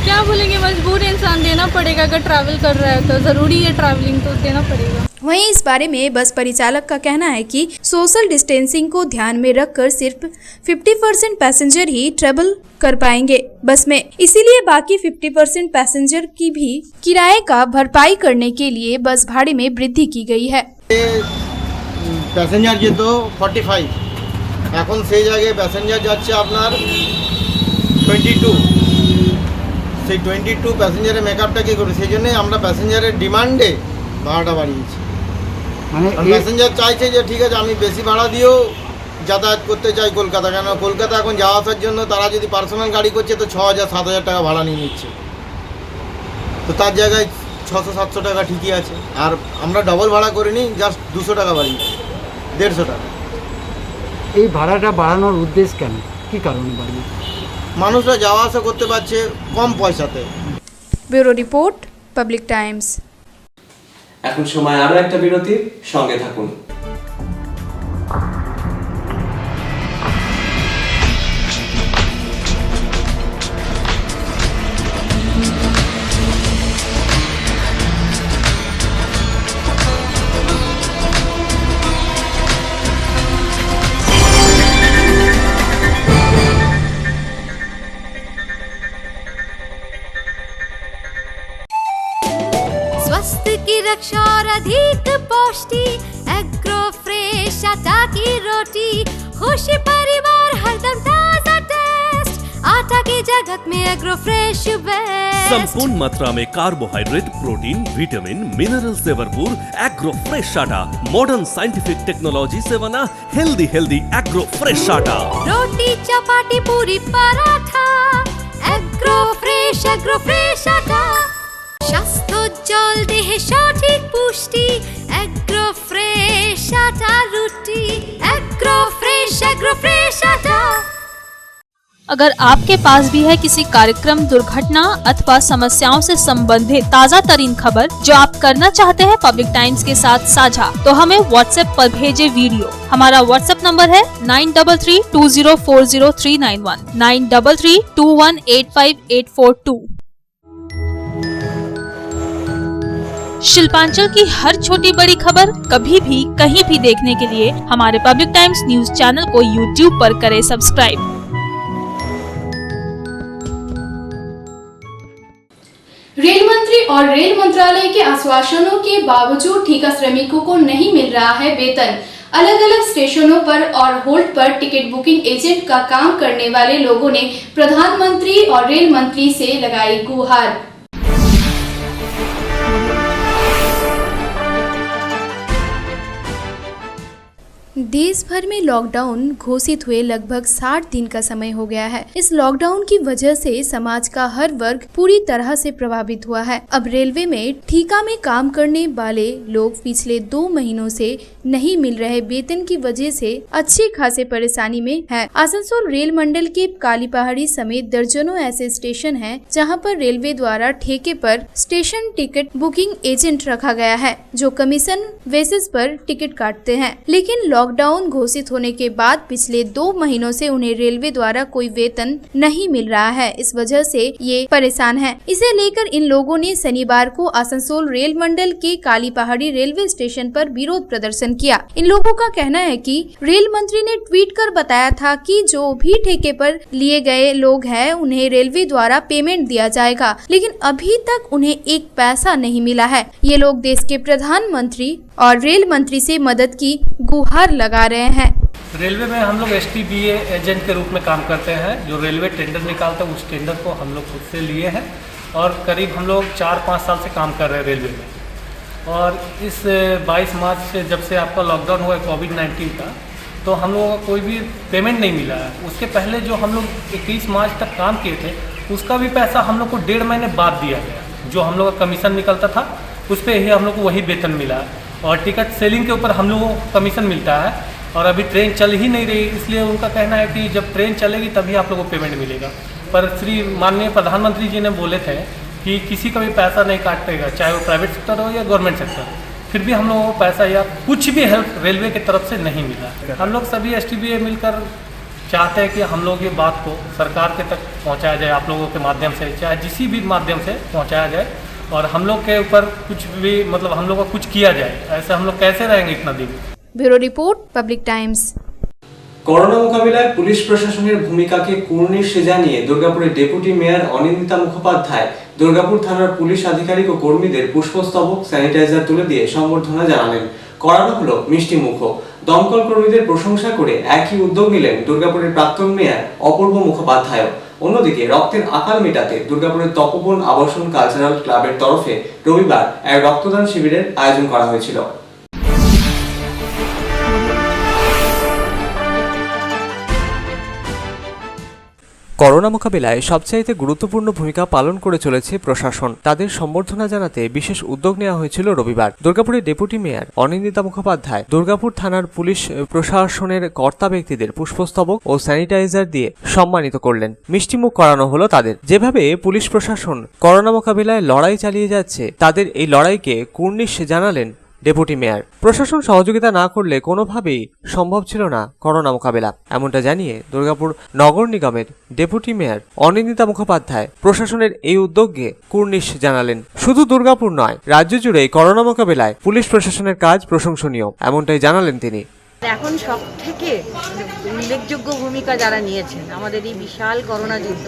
क्या बोलेंगे, मजबूर इंसान देना पड़ेगा, अगर ट्रैवल कर रहा है तो ज़रूरी है ट्रैवलिंग तो देना पड़ेगा। वहीं इस बारे में बस परिचालक का कहना है कि सोशल डिस्टेंसिंग को ध्यान में रखकर सिर्फ 50% पैसेंजर ही ट्रेवल कर पाएंगे बस में, इसीलिए बाकी 50% पैसेंजर की भी किराए का भरपाई करने के लिए बस भाड़े में वृद्धि की गई है। প্যাসেঞ্জার যেত 45, এখন সেই জায়গায় প্যাসেঞ্জার যাচ্ছে আপনার 22। সেই 22 প্যাসেঞ্জারের মেকআপটা কী করবে, সেই জন্যই আমরা প্যাসেঞ্জারের ডিমান্ডে ভাড়াটা বাড়িয়েছি। মানে প্যাসেঞ্জার চাইছে যে ঠিক আছে আমি বেশি ভাড়া দিয়েও যাতায়াত করতে চাই কলকাতা, কেন কলকাতা এখন যাওয়া আসার জন্য তারা যদি পার্সোনাল গাড়ি করছে তো 6000-7000 টাকা ভাড়া নিয়ে নিচ্ছে, তো তার জায়গায় 600-700 টাকা ঠিকই আছে। আর আমরা ডবল ভাড়া করে নিই, জাস্ট 200 টাকা বাড়িয়েছি, 150 টাকা। এই ভাড়াটা বাড়ানোর উদ্দেশ্য কেন, কী কারণে বাড়িয়ে? মানুষরা যাওয়া আসা করতে পারছে কম পয়সাতে। Bureau report, public Times. এখন সময় আরো একটা বিরতির, সঙ্গে থাকুন। स्वास्थ्य की रक्षा और अधिक पौष्टि, एग्रो फ्रेश आटा की रोटी, खुशी परिवार हरदम ताजा टेस्ट, आटा की जगत में एग्रो फ्रेश बेस्ट। संपूर्ण मात्रा में कार्बोहाइड्रेट, प्रोटीन, विटामिन, मिनरल से भरपूर एग्रो फ्रेश आटा, मॉडर्न साइंटिफिक टेक्नोलॉजी से बना हेल्दी एग्रो फ्रेश आटा। रोटी चपाटी पूरी पराठा, एग्रो फ्रेश आटा, স্বাস্থ্যোজ্জ্বল দেহে সঠিক পুষ্টি, এগ্রো ফ্রেশ আটা রুটি, এগ্রো ফ্রেশ আটা। अगर आपके पास भी है किसी कार्यक्रम, दुर्घटना अथवा समस्याओं से संबंधित ताज़ा तरीन खबर जो आप करना चाहते हैं पब्लिक टाइम्स के साथ साझा, तो हमें व्हाट्सएप पर भेजे वीडियो। हमारा व्हाट्सएप नंबर है 9332040391, 9332185842। शिल्पांचल की हर छोटी बड़ी खबर कभी भी कहीं भी देखने के लिए हमारे पब्लिक टाइम्स न्यूज चैनल को यूट्यूब पर करें सब्सक्राइब। रेल मंत्री और रेल मंत्रालय के आश्वासनों के बावजूद ठेका श्रमिकों को नहीं मिल रहा है वेतन। अलग अलग स्टेशनों पर और होल्ड पर टिकट बुकिंग एजेंट का काम करने वाले लोगों ने प्रधानमंत्री और रेल मंत्री से लगाई गुहार। देश भर में लॉकडाउन घोषित हुए लगभग 60 दिन का समय हो गया है। इस लॉकडाउन की वजह से समाज का हर वर्ग पूरी तरह से प्रभावित हुआ है। अब रेलवे में ठेका में काम करने वाले लोग पिछले 2 महीनों से नहीं मिल रहे वेतन की वजह से अच्छी खासी परेशानी में है। आसनसोल रेल मंडल के काली पहाड़ी समेत दर्जनों ऐसे स्टेशन हैं जहां पर रेलवे द्वारा ठेके पर स्टेशन टिकट बुकिंग एजेंट रखा गया है जो कमीशन बेसिस पर टिकट काटते हैं। लेकिन लॉकडाउन घोषित होने के बाद पिछले 2 महीनों से उन्हें रेलवे द्वारा कोई वेतन नहीं मिल रहा है। इस वजह से ये परेशान हैं। इसे लेकर इन लोगों ने शनिवार को आसनसोल रेल मंडल के काली पहाड़ी रेलवे स्टेशन पर विरोध प्रदर्शन किया। इन लोगों का कहना है कि रेल मंत्री ने ट्वीट कर बताया था कि जो भी ठेके पर लिए गए लोग हैं उन्हें रेलवे द्वारा पेमेंट दिया जाएगा, लेकिन अभी तक उन्हें एक पैसा नहीं मिला है। ये लोग देश के प्रधानमंत्री और रेल मंत्री से मदद की गुहार लगा रहे हैं। रेलवे में हम लोग STBA एजेंट के रूप में काम करते हैं। जो रेलवे टेंडर निकालता है उस टेंडर को हम लोग खुद से लिए हैं और करीब हम लोग 4-5 साल से काम कर रहे हैं रेलवे में। और इस 22 मार्च से जब से आपका लॉकडाउन हुआ है कोविड-19 का, तो हम लोगों का कोई भी पेमेंट नहीं मिला है। उसके पहले जो हम लोग 21 मार्च तक काम किए थे उसका भी पैसा हम लोग को 1.5 महीने बाद दिया गया। जो हम लोग का कमीशन निकलता था उस पर ही हम लोग को वही वेतन मिला है। और टिकट सेलिंग के ऊपर हम लोगों को कमीशन मिलता है। और अभी ट्रेन चल ही नहीं रही, इसलिए उनका कहना है कि जब ट्रेन चलेगी तभी आप लोगों को पेमेंट मिलेगा। पर श्री माननीय प्रधानमंत्री जी ने बोले थे कि किसी का भी पैसा नहीं काटेगा, चाहे वो प्राइवेट सेक्टर हो या गवर्नमेंट सेक्टर। फिर भी हम लोगों को पैसा या कुछ भी हेल्प रेलवे की तरफ से नहीं मिला। हम लोग सभी STBA मिलकर चाहते हैं कि हम लोग ये बात को सरकार के तक पहुंचाया जाए, आप लोगों के माध्यम से, चाहे जिसी भी माध्यम से पहुंचाया जाए, और हम लोग के ऊपर कुछ भी मतलब हम लोग का कुछ किया जाए। ऐसे हम लोग कैसे रहेंगे इतना दिन। Bureau report, public times. Corona মোকাবিলায় পুলিশ প্রশাসনের ভূমিকাকে কুর্নিশ জানিয়ে দুর্গাপুরের ডেপুটি মেয়র অনিন্দিতা মুখোপাধ্যায় দুর্গাপুর থানার পুলিশ আধিকারিক ও কর্মীদের পুষ্পস্তবক, স্যানিটাইজার তুলে দিয়ে সম্বর্ধনা জানালেন। করানো হলো মিষ্টি মুখো। দমকল কর্মীদের প্রশংসা করে একই উদ্যোগ নিলেন দুর্গাপুরের প্রাক্তন মেয়র অপূর্ব মুখোপাধ্যায়। অন্যদিকে রক্তের আকাল মেটাতে দুর্গাপুরের তপবন আবাসন কালচারাল ক্লাবের তরফে রবিবার এক রক্তদান শিবিরের আয়োজন করা হয়েছিল। করোনা মোকাবিলায় সবচাইতে গুরুত্বপূর্ণ ভূমিকা পালন করে চলেছে প্রশাসন। তাদের সম্বর্ধনা জানাতে বিশেষ উদ্যোগ নেওয়া হয়েছিল রবিবার। দুর্গাপুরের ডেপুটি মেয়র অনিন্দিতা মুখোপাধ্যায় দুর্গাপুর থানার পুলিশ প্রশাসনের কর্তা ব্যক্তিদের পুষ্পস্তবক ও স্যানিটাইজার দিয়ে সম্মানিত করলেন। মিষ্টিমুখ করানো হলো তাদের। যেভাবে পুলিশ প্রশাসন করোনা মোকাবিলায় লড়াই চালিয়ে যাচ্ছে, তাদের এই লড়াইকে কুর্নিশ জানালেন ডেপুটি মেয়র। প্রশাসন সহযোগিতা না করলে কোনোভাবেই সম্ভব ছিল না করোনা মোকাবিলা, এমনটা জানিয়ে দুর্গাপুর নগর নিগমের ডেপুটি মেয়র অনিন্দিতা মুখোপাধ্যায় প্রশাসনের এই উদ্যোগকে কুর্নিশ জানালেন। শুধু দুর্গাপুর নয়, রাজ্য জুড়ে করোনা মোকাবিলায় পুলিশ প্রশাসনের কাজ প্রশংসনীয়, এমনটাই জানালেন তিনি। এখন সব থেকে উল্লেখযোগ্য ভূমিকা যারা নিয়েছেন আমাদের এই বিশাল করোনা যুদ্ধ,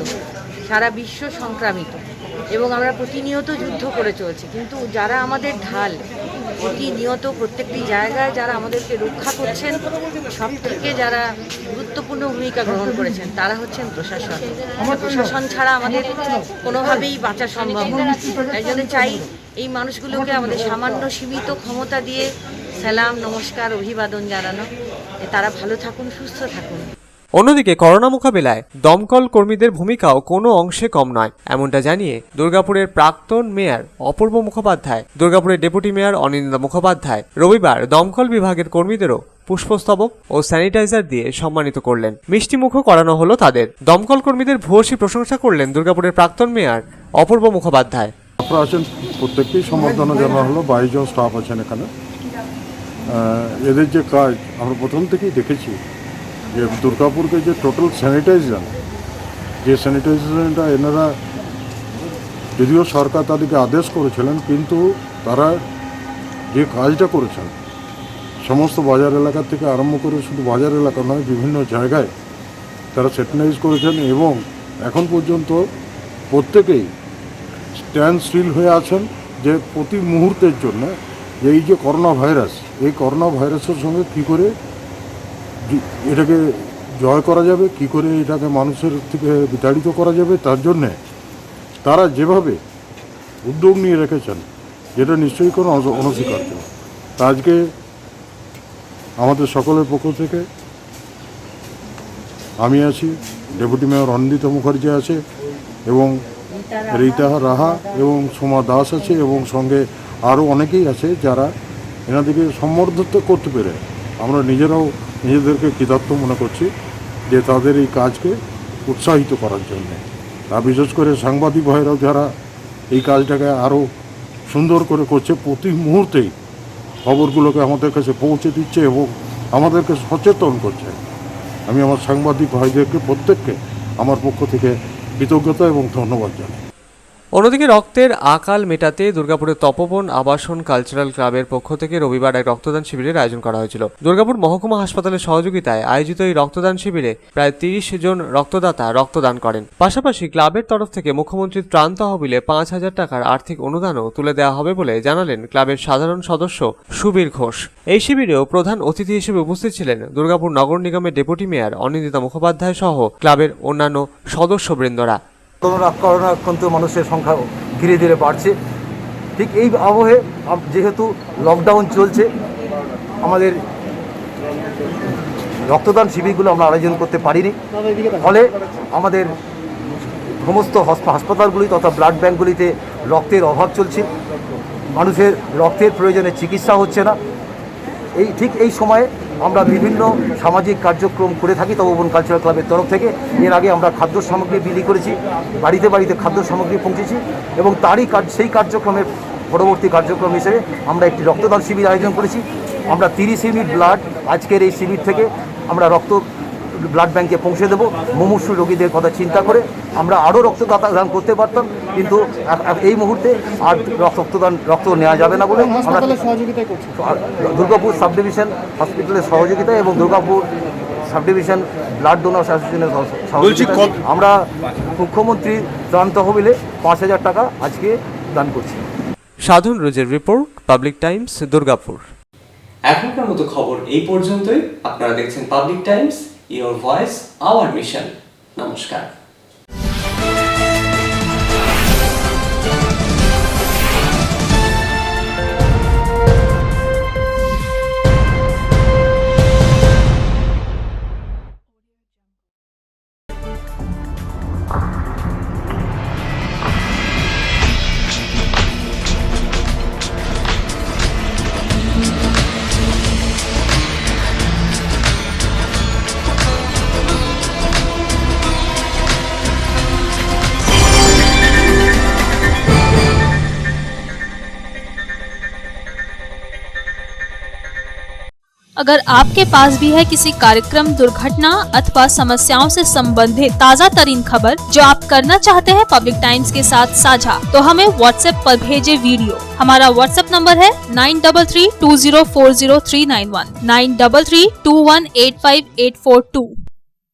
সারা বিশ্ব সংক্রামিত এবং আমরা প্রতিনিয়ত যুদ্ধ করে চলছি, কিন্তু যারা আমাদের ঢাল প্রতিনিয়ত প্রত্যেকটি জায়গায় যারা আমাদেরকে রক্ষা করছেন, সব থেকে যারা গুরুত্বপূর্ণ ভূমিকা গ্রহণ করেছেন তারা হচ্ছেন প্রশাসন। প্রশাসন ছাড়া আমাদের কোনোভাবেই বাঁচা সম্ভব নয়। তাই জন্য চাই এই মানুষগুলোকে আমাদের সামান্য সীমিত ক্ষমতা দিয়ে সালাম, নমস্কার, অভিবাদন জানানো। তারা ভালো থাকুন, সুস্থ থাকুন। অন্যদিকে করোনা মোকাবিলায় দমকল কর্মীদের ভূমিকাও কোনো অংশে কম নয়, এমনটা জানিয়ে দুর্গাপুরের প্রাক্তন মেয়র অপূর্ব মুখোপাধ্যায় দুর্গাপুরের ডেপুটি মেয়র অনিন্দিতা মুখোপাধ্যায় রবিবার দমকল বিভাগের কর্মীদেরও পুষ্পস্তবক ও স্যানিটাইজার দিয়ে সম্মানিত করলেন। মিষ্টিমুখও করানো হলো তাদের। দমকল কর্মীদের ভূয়সী প্রশংসা করলেন দুর্গাপুরের প্রাক্তন মেয়র অপূর্ব মুখোপাধ্যায়। আপনারা আছেন, প্রত্যেককেই সম্বর্ধনা জানানো হলো। 22 জন স্টাফ আছেন এখানে। এদের যে কাজ আমরা প্রথম থেকেই দেখেছি যে দুর্গাপুরকে যে টোটাল স্যানিটাইজেশন, যে স্যানিটাইজেশনটা এনারা যদিও সরকার তাদেরকে আদেশ করেছিলেন, কিন্তু তারা যে কাজটা করেছেন সমস্ত বাজার এলাকা থেকে আরম্ভ করে, শুধু বাজার এলাকা নয়, বিভিন্ন জায়গায় তারা স্যানিটাইজ করেছেন এবং এখন পর্যন্ত প্রত্যেকেই স্ট্যান্ড স্টিল হয়ে আছেন যে প্রতি মুহূর্তের জন্য এই যে করোনা ভাইরাস, এই করোনা ভাইরাসের সঙ্গে কী করে এটাকে জয় করা যাবে, কি করে এটাকে মানুষের থেকে বিতাড়িত করা যাবে, তার জন্যে তারা যেভাবে উদ্যোগ নিয়ে রেখেছেন, যেটা নিশ্চয়ই কোনো অনস্বীকার্য। তা আজকে আমাদের সকলের পক্ষ থেকে আমি আছি, ডেপুটি মেয়র অনিন্দিতা মুখার্জি আছে এবং রীতা রাহা এবং সোমা দাস আছে এবং সঙ্গে আরও অনেকেই আছে যারা এনাদেরকে সম্বর্ধিত করতে পেরে আমরা নিজেরাও নিজেদেরকে কৃতার্থ মনে করছি যে তাদের এই কাজকে উৎসাহিত করার জন্য। আর বিশেষ করে সাংবাদিক ভাইরাও যারা এই কাজটাকে আরও সুন্দর করে করছে, প্রতি মুহূর্তেই খবরগুলোকে আমাদের কাছে পৌঁছে দিচ্ছে এবং আমাদেরকে সচেতন করছে। আমি আমার সাংবাদিক ভাইদেরকে প্রত্যেককে আমার পক্ষ থেকে কৃতজ্ঞতা এবং ধন্যবাদ জানাই। অন্যদিকে রক্তের আকাল মেটাতে দুর্গাপুরের তপবন আবাসন কালচারাল ক্লাবের পক্ষ থেকে রবিবার এক রক্তদান শিবিরের আয়োজন করা হয়েছিল। দুর্গাপুর মহকুমা হাসপাতালের সহযোগিতায় আয়োজিত এই রক্তদান শিবিরে প্রায় 30 জন রক্তদাতা রক্তদান করেন। পাশাপাশি ক্লাবের তরফ থেকে মুখ্যমন্ত্রীর ত্রাণ তহবিলে 5000 টাকার আর্থিক অনুদানও তুলে দেওয়া হবে বলে জানালেন ক্লাবের সাধারণ সদস্য সুবীর ঘোষ। এই শিবিরেও প্রধান অতিথি হিসেবে উপস্থিত ছিলেন দুর্গাপুর নগর নিগমের ডেপুটি মেয়র অনিন্দিতা মুখোপাধ্যায় সহ ক্লাবের অন্যান্য সদস্যবৃন্দরা। করোনা আক্রান্ত মানুষের সংখ্যা ধীরে ধীরে বাড়ছে। ঠিক এই আবহে যেহেতু লকডাউন চলছে, আমাদের রক্তদান শিবিরগুলো আমরা আয়োজন করতে পারিনি, ফলে আমাদের সমস্ত হাসপাতালগুলি তথা ব্লাড ব্যাঙ্কগুলিতে রক্তের অভাব চলছে, মানুষের রক্তের প্রয়োজনে চিকিৎসা হচ্ছে না। ঠিক এই সময়ে আমরা বিভিন্ন সামাজিক কার্যক্রম করে থাকি তপোবন কালচারাল ক্লাবের তরফ থেকে। এর আগে আমরা খাদ্য সামগ্রী বিলি করেছি, বাড়িতে বাড়িতে খাদ্য সামগ্রী পৌঁছেছি, এবং সেই কার্যক্রমের পরবর্তী কার্যক্রম হিসেবে আমরা একটি রক্তদান শিবির আয়োজন করেছি। আমরা 30 ইউনিট ব্লাড আজকের এই শিবির থেকে আমরা ব্লাড ব্যাংকে পৌঁছে দেবো। মুমূর্ষু রোগীদের কথা চিন্তা করে আমরা আরও রক্তদান করতে পারতাম, কিন্তু এই মুহূর্তে আর রক্ত নেওয়া যাবে না বলে আমরা দুর্গাপুর সাব ডিভিশন হসপিটালের সহযোগিতা এবং Durgapur sub division blood donor অ্যাসোসিয়েশনের সহযোগিতা আমরা মুখ্যমন্ত্রী ত্রাণ তহবিলে 5,000 টাকা আজকে দান করছি। সাধন রোজের রিপোর্ট, পাবলিক টাইমস, দুর্গাপুর। এখনকার মতো খবর এই পর্যন্তই। আপনারা দেখছেন public Times, your voice hour mission. নমস্কার। अगर आपके पास भी है किसी कार्यक्रम, दुर्घटना अथवा समस्याओं से संबंधित ताज़ा तरीन खबर जो आप करना चाहते हैं पब्लिक टाइम्स के साथ साझा, तो हमें व्हाट्सएप पर भेजे वीडियो। हमारा व्हाट्सएप नंबर है 9332040391, 9332185842।